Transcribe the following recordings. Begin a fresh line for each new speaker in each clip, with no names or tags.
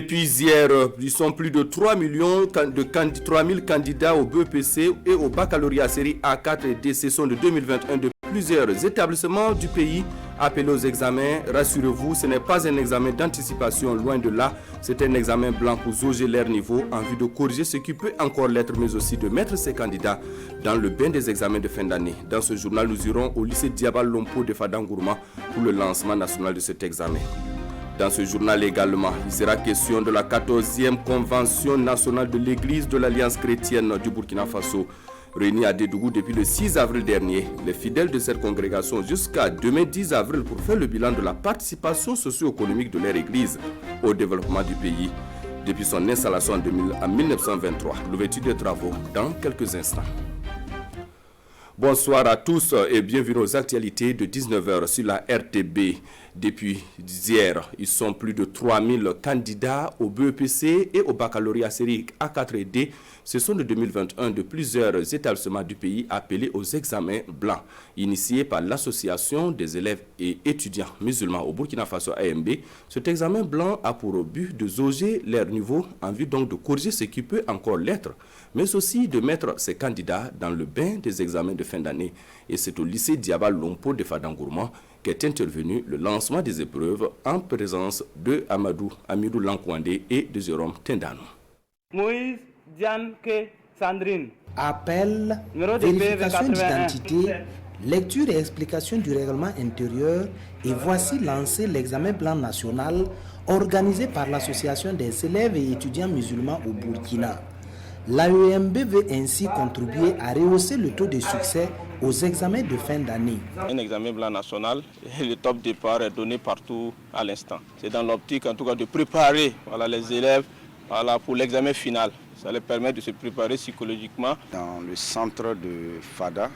Depuis hier, ils sont plus de 3 000 candidats au BEPC et au baccalauréat série A4 et D session de 2021 de plusieurs établissements du pays appelés aux examens. Rassurez-vous, ce n'est pas un examen d'anticipation, loin de là. C'est un examen blanc pour jauger leur niveau en vue de corriger ce qui peut encore l'être, mais aussi de mettre ces candidats dans le bain des examens de fin d'année. Dans ce journal, nous irons au lycée Diabal Lompo de Fadangourma pour le lancement national de cet examen. Dans ce journal également, il sera question de la 14e convention nationale de l'Église de l'Alliance chrétienne du Burkina Faso. Réunis à Dédougou depuis le 6 avril dernier, les fidèles de cette congrégation jusqu'à demain 10 avril pour faire le bilan de la participation socio-économique de leur Église au développement du pays depuis son installation en 1923. L'ouverture des travaux dans quelques instants. Bonsoir à tous et bienvenue aux actualités de 19h sur la RTB. Depuis hier, ils sont plus de 3000 candidats au BEPC et au baccalauréat série A4 et D. Ce sont de 2021 de plusieurs établissements du pays appelés aux examens blancs, initiés par l'association des élèves et étudiants musulmans au Burkina Faso AMB. Cet examen blanc a pour but de jauger leur niveau en vue donc de corriger ce qui peut encore l'être, mais aussi de mettre ces candidats dans le bain des examens de fin d'année. Et c'est au lycée Diabal Lompo de Fadangourma qu'est intervenu le lancement des épreuves en présence de Amidou Lankwande et de Jérôme Tendano.
Moïse Diane Sandrine.
Appel, vérification d'identité, lecture et explication du règlement intérieur et voici lancé l'examen blanc national organisé par l'association des élèves et étudiants musulmans au Burkina. L'AEMB veut ainsi contribuer à rehausser le taux de succès aux examens de fin d'année.
Un examen blanc national, et le top départ est donné partout à l'instant. C'est dans l'optique en tout cas de préparer les élèves pour l'examen final. Ça leur permet de se préparer psychologiquement.
Dans le centre de FADA,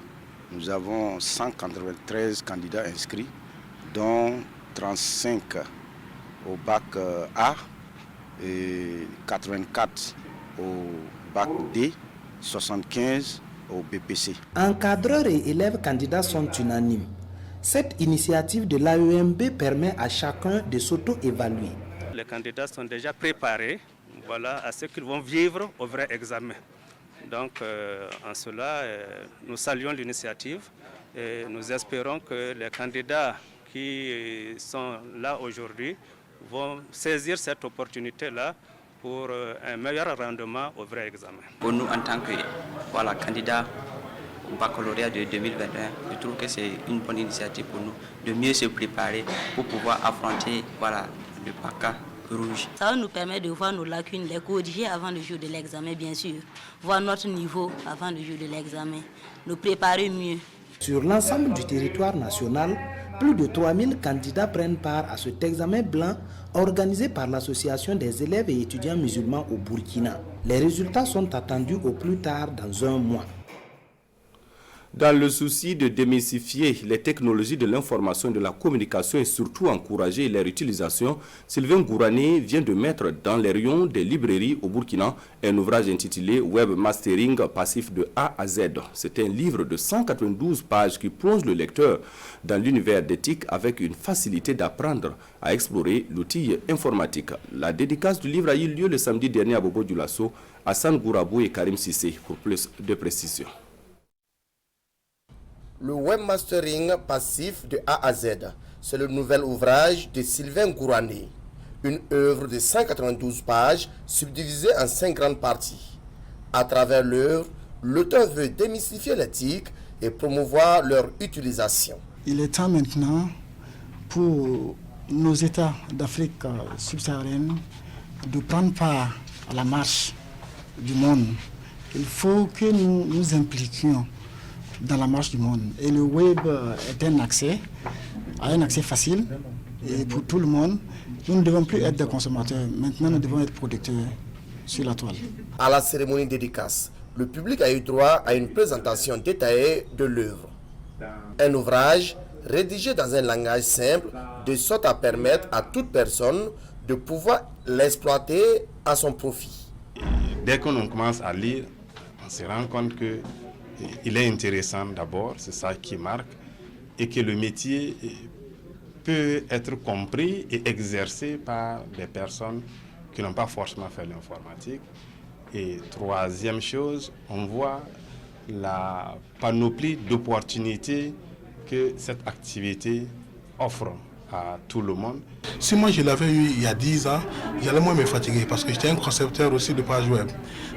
nous avons 193 candidats inscrits, dont 35 au bac A et 84 au bac D, 75 au BPC.
Encadreurs et élèves candidats sont unanimes. Cette initiative de l'AEMB permet à chacun de s'auto-évaluer.
Les candidats sont déjà préparés à ce qu'ils vont vivre au vrai examen. Donc en cela, nous saluons l'initiative et nous espérons que les candidats qui sont là aujourd'hui vont saisir cette opportunité-là pour un meilleur rendement au vrai examen.
Pour nous, en tant que candidats au baccalauréat de 2021, je trouve que c'est une bonne initiative pour nous de mieux se préparer pour pouvoir affronter le bac rouge.
Ça va nous permettre de voir nos lacunes, les corriger avant le jour de l'examen, bien sûr. Voir notre niveau avant le jour de l'examen, nous préparer mieux.
Sur l'ensemble du territoire national, plus de 3000 candidats prennent part à cet examen blanc organisé par l'association des élèves et étudiants musulmans au Burkina. Les résultats sont attendus au plus tard dans un mois.
Dans le souci de démystifier les technologies de l'information et de la communication et surtout encourager leur utilisation, Sylvain Gourané vient de mettre dans les rayons des librairies au Burkina un ouvrage intitulé Webmastering passif de A à Z. C'est un livre de 192 pages qui plonge le lecteur dans l'univers d'éthique avec une facilité d'apprendre à explorer l'outil informatique. La dédicace du livre a eu lieu le samedi dernier à Bobo Dioulasso, Hassan Gourabou et Karim Sissé pour plus de précisions.
Le webmastering passif de A à Z, c'est le nouvel ouvrage de Sylvain Gourané. Une œuvre de 192 pages subdivisée en 5 grandes parties. À travers l'œuvre, l'auteur veut démystifier l'éthique et promouvoir leur utilisation.
Il est temps maintenant pour nos États d'Afrique subsaharienne de prendre part à la marche du monde. Il faut que nous nous impliquions dans la marche du monde. Et le web est un accès facile et pour tout le monde. Nous ne devons plus être des consommateurs. Maintenant, nous devons être producteurs sur la toile.
À la cérémonie dédicace, le public a eu droit à une présentation détaillée de l'œuvre. Un ouvrage rédigé dans un langage simple, de sorte à permettre à toute personne de pouvoir l'exploiter à son profit.
Dès qu'on commence à lire, on se rend compte qu'il est intéressant d'abord, c'est ça qui marque, et que le métier peut être compris et exercé par des personnes qui n'ont pas forcément fait l'informatique. Et troisième chose, on voit la panoplie d'opportunités que cette activité offre à tout le monde.
Si moi je l'avais eu il y a 10 ans, j'allais moins me fatiguer parce que j'étais un concepteur aussi de pages web.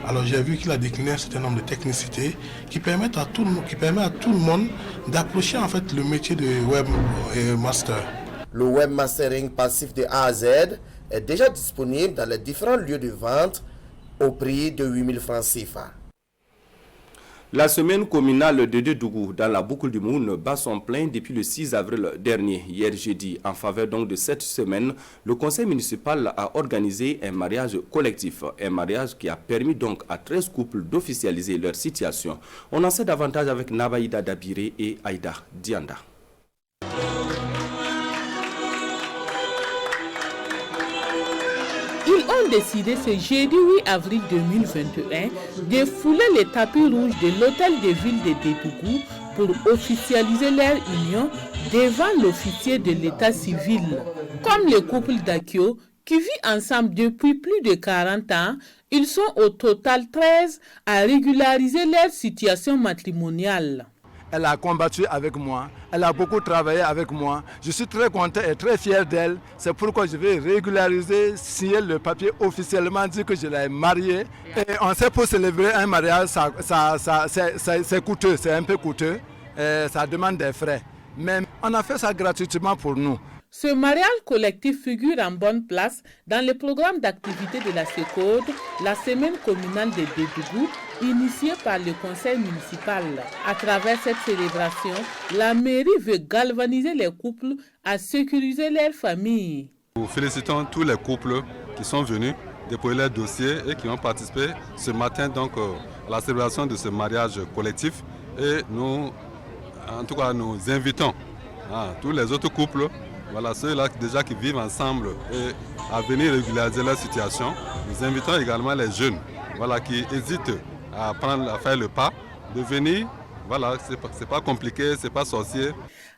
Alors j'ai vu qu'il a décliné un certain nombre de technicités qui permettent à tout le monde d'approcher en fait le métier de webmaster.
Le webmastering passif de A à Z est déjà disponible dans les différents lieux de vente au prix de 8 000 francs CFA.
La semaine communale de Dédougou dans la boucle du Moun bat son plein depuis le 6 avril dernier. Hier jeudi, en faveur donc de cette semaine, le conseil municipal a organisé un mariage collectif. Un mariage qui a permis donc à 13 couples d'officialiser leur situation. On en sait davantage avec Nabaïda Dabiré et Aïda Dianda.
Ils ont décidé ce jeudi 8 avril 2021 de fouler les tapis rouges de l'hôtel de ville de Dédougou pour officialiser leur union devant l'officier de l'état civil. Comme le couple d'Akio qui vit ensemble depuis plus de 40 ans, ils sont au total 13 à régulariser leur situation matrimoniale.
Elle a combattu avec moi, elle a beaucoup travaillé avec moi. Je suis très content et très fier d'elle. C'est pourquoi je vais régulariser, signer le papier officiellement, dire que je l'ai mariée. Et on sait pour célébrer un mariage, c'est coûteux, c'est un peu coûteux. Et ça demande des frais. Mais on a fait ça gratuitement pour nous.
Ce mariage collectif figure en bonne place dans le programme d'activité de la SECODE, la semaine communale de Dédougou, initiée par le conseil municipal. À travers cette célébration, la mairie veut galvaniser les couples à sécuriser leur famille.
Nous félicitons tous les couples qui sont venus déposer leurs dossiers et qui ont participé ce matin donc à la célébration de ce mariage collectif. Et nous, en tout cas, nous invitons tous les autres couples, voilà, ceux-là déjà qui vivent ensemble et à venir régulariser leur situation. Nous invitons également les jeunes, voilà, qui hésitent à faire le pas, de venir. Voilà, c'est pas compliqué, c'est pas sorcier.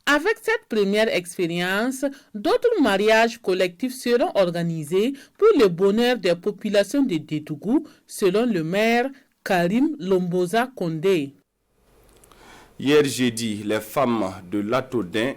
Avec cette première expérience, d'autres mariages collectifs seront organisés pour le bonheur des populations de Dédougou, selon le maire Karim Lomboza Kondé.
Hier jeudi, les femmes de Latodin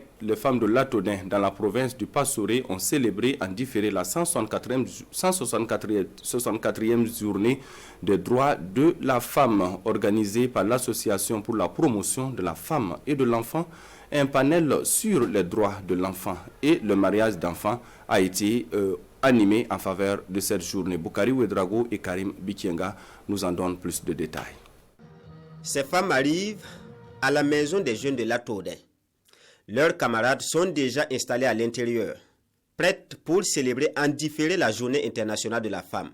dans la province du Passoré ont célébré en différé la 164e journée des droits de la femme organisée par l'Association pour la promotion de la femme et de l'enfant. Un panel sur les droits de l'enfant et le mariage d'enfants a été animé en faveur de cette journée. Boukari Ouedrago et Karim Bikienga nous en donnent plus de détails.
Ces femmes arrivent à la maison des jeunes de Latodin. Leurs camarades sont déjà installés à l'intérieur, prêtes pour célébrer en différé la journée internationale de la femme,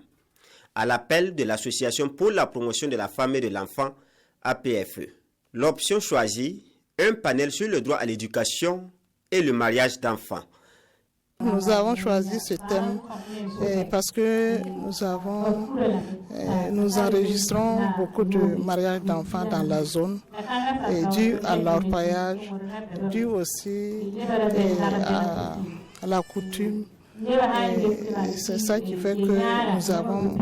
à l'appel de l'Association pour la promotion de la femme et de l'enfant, APFE. L'option choisie, un panel sur le droit à l'éducation et le mariage d'enfants.
Nous avons choisi ce thème parce que nous enregistrons beaucoup de mariages d'enfants dans la zone, dû à l'orpaillage, dû aussi à la coutume. C'est ça qui fait que nous avons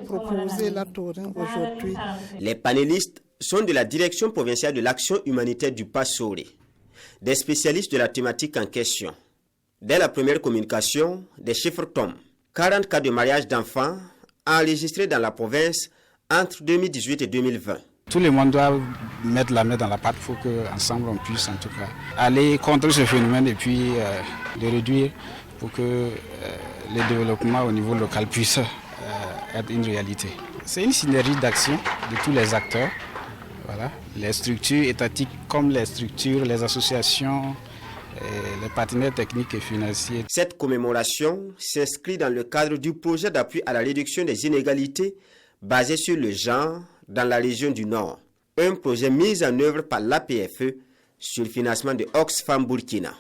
proposé la Taurin aujourd'hui.
Les panélistes sont de la direction provinciale de l'action humanitaire du Passoré, des spécialistes de la thématique en question. Dès la première communication, des chiffres tombent. 40 cas de mariage d'enfants enregistrés dans la province entre 2018 et 2020.
Tout le monde doit mettre la main dans la pâte pour qu'ensemble on puisse en tout cas aller contre ce phénomène et puis de réduire pour que le développement au niveau local puisse être une réalité. C'est une synergie d'action de tous les acteurs. Voilà, les structures étatiques comme les structures, les associations, les partenaires techniques et financiers.
Cette commémoration s'inscrit dans le cadre du projet d'appui à la réduction des inégalités basé sur le genre dans la région du Nord. Un projet mis en œuvre par l'APFE sur le financement de Oxfam Burkina.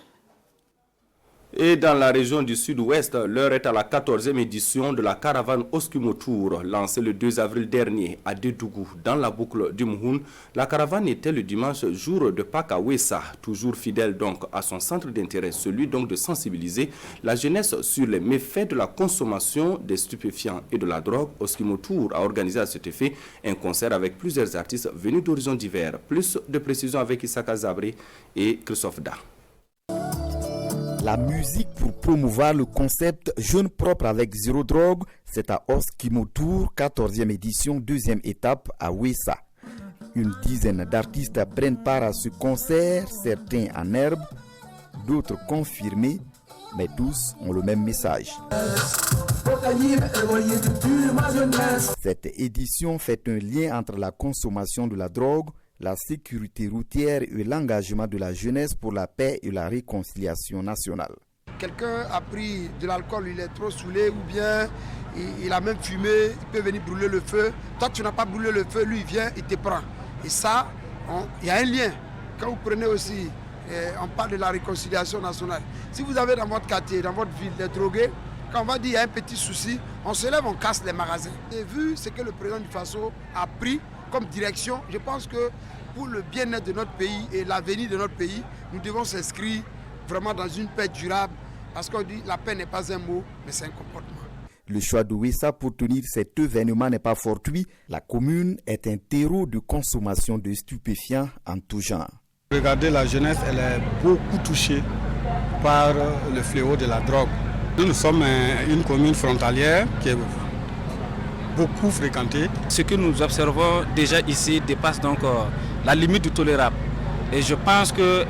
Et dans la région du sud-ouest, l'heure est à la 14e édition de la caravane Oskimo-Tour, lancée le 2 avril dernier à Dédougou, dans la boucle du Mouhoun. La caravane était le dimanche jour de Pâques à Ouessa, toujours fidèle donc à son centre d'intérêt, celui donc de sensibiliser la jeunesse sur les méfaits de la consommation des stupéfiants et de la drogue. Oskimo-Tour a organisé à cet effet un concert avec plusieurs artistes venus d'horizons divers. Plus de précisions avec Issaka Zabri et Christophe Da.
La musique pour promouvoir le concept Jeune propre avec zéro drogue, c'est à Oskimo-Tour, 14e édition, 2e étape à Ouessa. Une dizaine d'artistes prennent part à ce concert, certains en herbe, d'autres confirmés, mais tous ont le même message. Cette édition fait un lien entre la consommation de la drogue, la sécurité routière et l'engagement de la jeunesse pour la paix et la réconciliation nationale.
Quelqu'un a pris de l'alcool, il est trop saoulé ou bien il a même fumé, il peut venir brûler le feu. Toi, tu n'as pas brûlé le feu, lui, il vient, il te prend. Et ça, il y a un lien. Quand vous prenez aussi, on parle de la réconciliation nationale. Si vous avez dans votre quartier, dans votre ville, des drogués, quand on va dire qu'il y a un petit souci, on se lève, on casse les magasins. Et vu ce que le président du Faso a pris comme direction, je pense que pour le bien-être de notre pays et l'avenir de notre pays, nous devons s'inscrire vraiment dans une paix durable, parce qu'on dit la paix n'est pas un mot, mais c'est un comportement.
Le choix de Ouessa pour tenir cet événement n'est pas fortuit. La commune est un terreau de consommation de stupéfiants en tout genre.
Regardez, la jeunesse, elle est beaucoup touchée par le fléau de la drogue. Nous sommes une commune frontalière qui est beaucoup fréquentée.
Ce que nous observons déjà ici dépasse donc la limite du tolérable. Et je pense que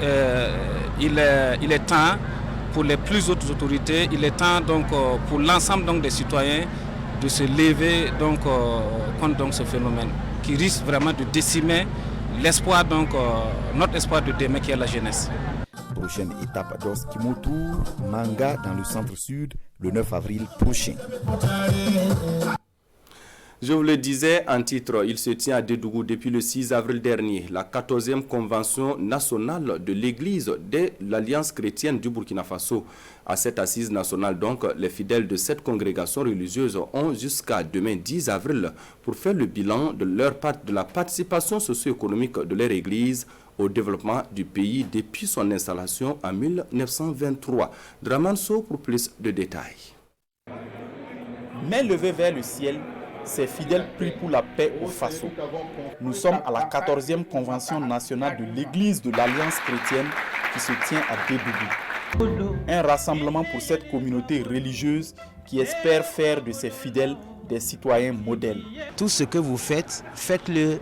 il est temps pour les plus hautes autorités, il est temps donc pour l'ensemble donc des citoyens de se lever donc contre donc ce phénomène qui risque vraiment de décimer l'espoir donc notre espoir de demain qui est la jeunesse.
Prochaine étape d'Oskimo-Tour, Manga dans le centre-sud le 9 avril prochain.
Je vous le disais en titre, il se tient à Dédougou depuis le 6 avril dernier, la 14e convention nationale de l'Église de l'Alliance chrétienne du Burkina Faso. À cette assise nationale, donc, les fidèles de cette congrégation religieuse ont jusqu'à demain 10 avril pour faire le bilan de la participation socio-économique de leur Église au développement du pays depuis son installation en 1923. Draman So pour plus de détails.
Main levée vers le ciel, ces fidèles prient pour la paix au Faso. Nous sommes à la 14e convention nationale de l'Église de l'Alliance chrétienne qui se tient à Dédougou. Un rassemblement pour cette communauté religieuse qui espère faire de ses fidèles des citoyens modèles.
Tout ce que vous faites, faites-le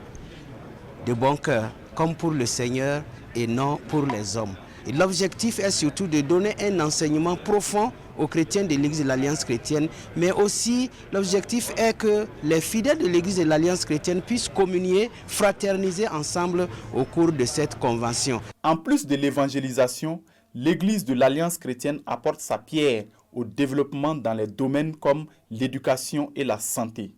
de bon cœur, comme pour le Seigneur et non pour les hommes. Et l'objectif est surtout de donner un enseignement profond aux chrétiens de l'Église de l'Alliance chrétienne, mais aussi l'objectif est que les fidèles de l'Église de l'Alliance chrétienne puissent communier, fraterniser ensemble au cours de cette convention.
En plus de l'évangélisation, l'Église de l'Alliance chrétienne apporte sa pierre au développement dans les domaines comme l'éducation et la santé.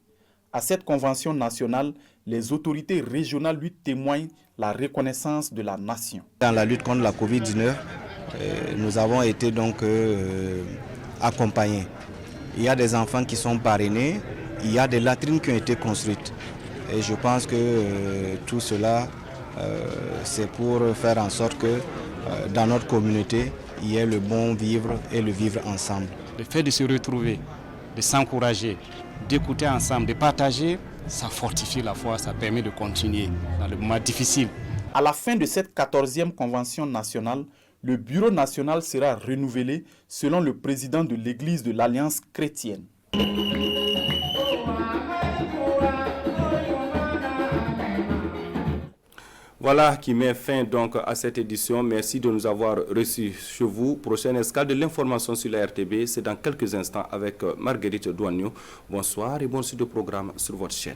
À cette convention nationale, les autorités régionales lui témoignent la reconnaissance de la nation.
Dans la lutte contre la Covid-19, nous avons été donc accompagnés. Il y a des enfants qui sont parrainés, il y a des latrines qui ont été construites. Et je pense que tout cela, c'est pour faire en sorte que dans notre communauté, il y ait le bon vivre et le vivre ensemble.
Le fait de se retrouver, de s'encourager, d'écouter ensemble, de partager, ça fortifie la foi, ça permet de continuer dans le moment difficile.
À la fin de cette 14e convention nationale, le bureau national sera renouvelé selon le président de l'Église de l'Alliance chrétienne.
Voilà qui met fin donc à cette édition. Merci de nous avoir reçus chez vous. Prochaine escale de l'information sur la RTB, c'est dans quelques instants avec Marguerite Douagno. Bonsoir et bon suite de programme sur votre chaîne.